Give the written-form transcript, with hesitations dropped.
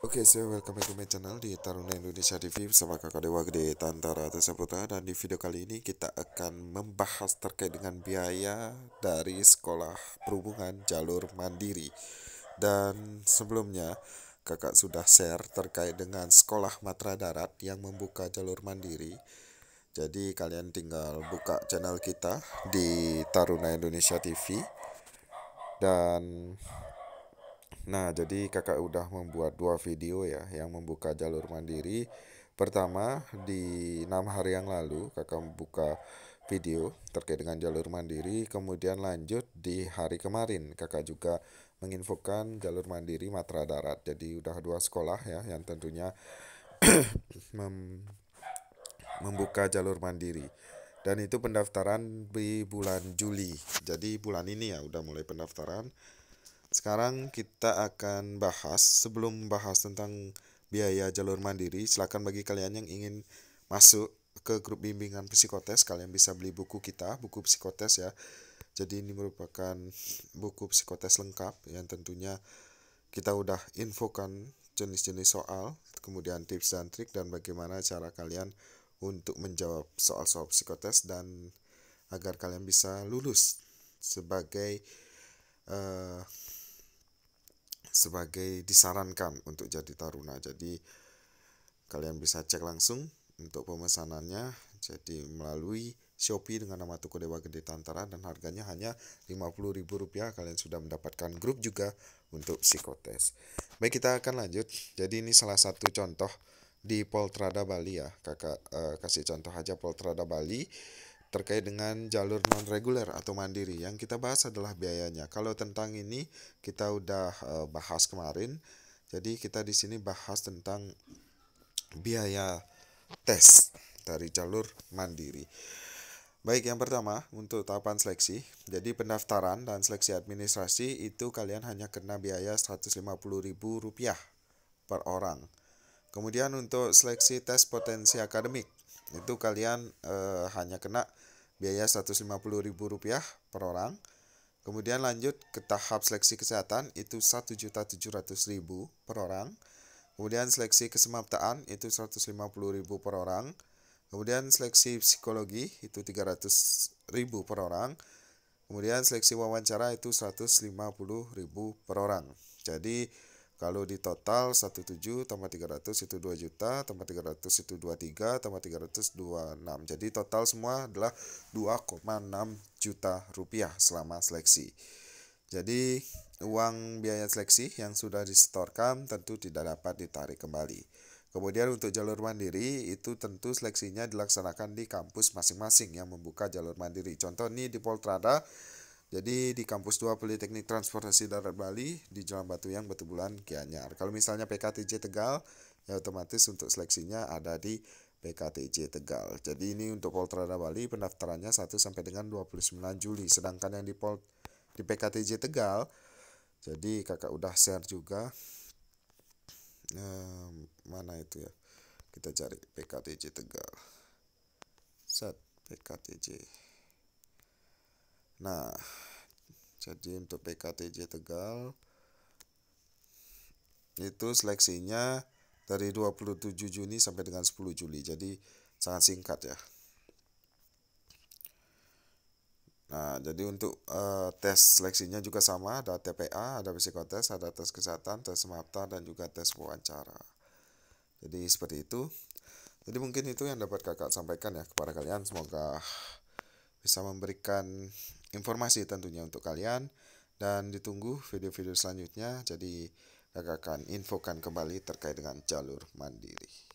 Oke, so welcome back to my channel di Taruna Indonesia TV bersama Kakak Dewa Gede Tantara Saputra. Dan di video kali ini kita akan membahas terkait dengan biaya dari sekolah perhubungan jalur mandiri. Dan sebelumnya kakak sudah share terkait dengan sekolah Matra Darat yang membuka jalur mandiri. Jadi kalian tinggal buka channel kita di Taruna Indonesia TV. Dan nah, jadi kakak udah membuat dua video ya yang membuka jalur mandiri. Pertama, di 6 hari yang lalu kakak membuka video terkait dengan jalur mandiri. Kemudian lanjut di hari kemarin kakak juga menginfokan jalur mandiri Matra Darat. Jadi udah dua sekolah ya yang tentunya mem- membuka jalur mandiri. Dan itu pendaftaran di bulan Juli. Jadi bulan ini ya udah mulai pendaftaran. Sekarang kita akan bahas, sebelum bahas tentang biaya jalur mandiri, silakan bagi kalian yang ingin masuk ke grup bimbingan psikotes, kalian bisa beli buku kita, buku psikotes ya. Jadi ini merupakan buku psikotes lengkap yang tentunya kita udah infokan jenis-jenis soal, kemudian tips dan trik dan bagaimana cara kalian untuk menjawab soal-soal psikotes dan agar kalian bisa lulus sebagai eh, disarankan untuk jadi taruna. Jadi kalian bisa cek langsung untuk pemesanannya jadi melalui Shopee dengan nama Tuku Dewa Gede Tantara dan harganya hanya Rp50.000. Kalian sudah mendapatkan grup juga untuk psikotes. Baik, kita akan lanjut. Jadi ini salah satu contoh di Poltrada Bali ya. Kakak kasih contoh aja Poltrada Bali terkait dengan jalur non reguler atau mandiri. Yang kita bahas adalah biayanya. Kalau tentang ini kita udah bahas kemarin. Jadi kita di sini bahas tentang biaya tes dari jalur mandiri. Baik, yang pertama untuk tahapan seleksi. Jadi pendaftaran dan seleksi administrasi itu kalian hanya kena biaya Rp150.000 per orang. Kemudian untuk seleksi tes potensi akademik itu kalian hanya kena biaya Rp150.000 per orang. Kemudian lanjut ke tahap seleksi kesehatan itu Rp1.700.000 per orang. Kemudian seleksi kesemaptaan itu Rp150.000 per orang. Kemudian seleksi psikologi itu Rp300.000 per orang. Kemudian seleksi wawancara itu Rp150.000 per orang. Jadi kalau di total 17 tambah 300 itu 2 juta, tambah 300 itu 23, tambah 300 26. Jadi total semua adalah 2,6 juta rupiah selama seleksi. Jadi uang biaya seleksi yang sudah disetorkan tentu tidak dapat ditarik kembali. Kemudian untuk jalur mandiri itu tentu seleksinya dilaksanakan di kampus masing-masing yang membuka jalur mandiri. Contoh ini di Poltrada, jadi di kampus 2 Politeknik Transportasi Darat Bali di Jalan Batuyang, Batubulan, Gianyar. Kalau misalnya PKTJ Tegal, ya otomatis untuk seleksinya ada di PKTJ Tegal. Jadi ini untuk Poltrada Bali pendaftarannya 1 sampai dengan 29 Juli. Sedangkan yang di PKTJ Tegal, jadi kakak udah share juga. Mana itu ya, kita cari PKTJ Tegal, set PKTJ. Nah, jadi untuk PKTJ Tegal itu seleksinya dari 27 Juni sampai dengan 10 Juli. Jadi sangat singkat ya. Nah, jadi untuk tes seleksinya juga sama, ada TPA, ada psikotes, ada tes kesehatan, tes semapta, dan juga tes wawancara. Jadi seperti itu. Jadi mungkin itu yang dapat kakak sampaikan ya kepada kalian. Semoga bisa memberikan informasi tentunya untuk kalian. Dan ditunggu video-video selanjutnya. Jadi kakak akan infokan kembali terkait dengan jalur mandiri.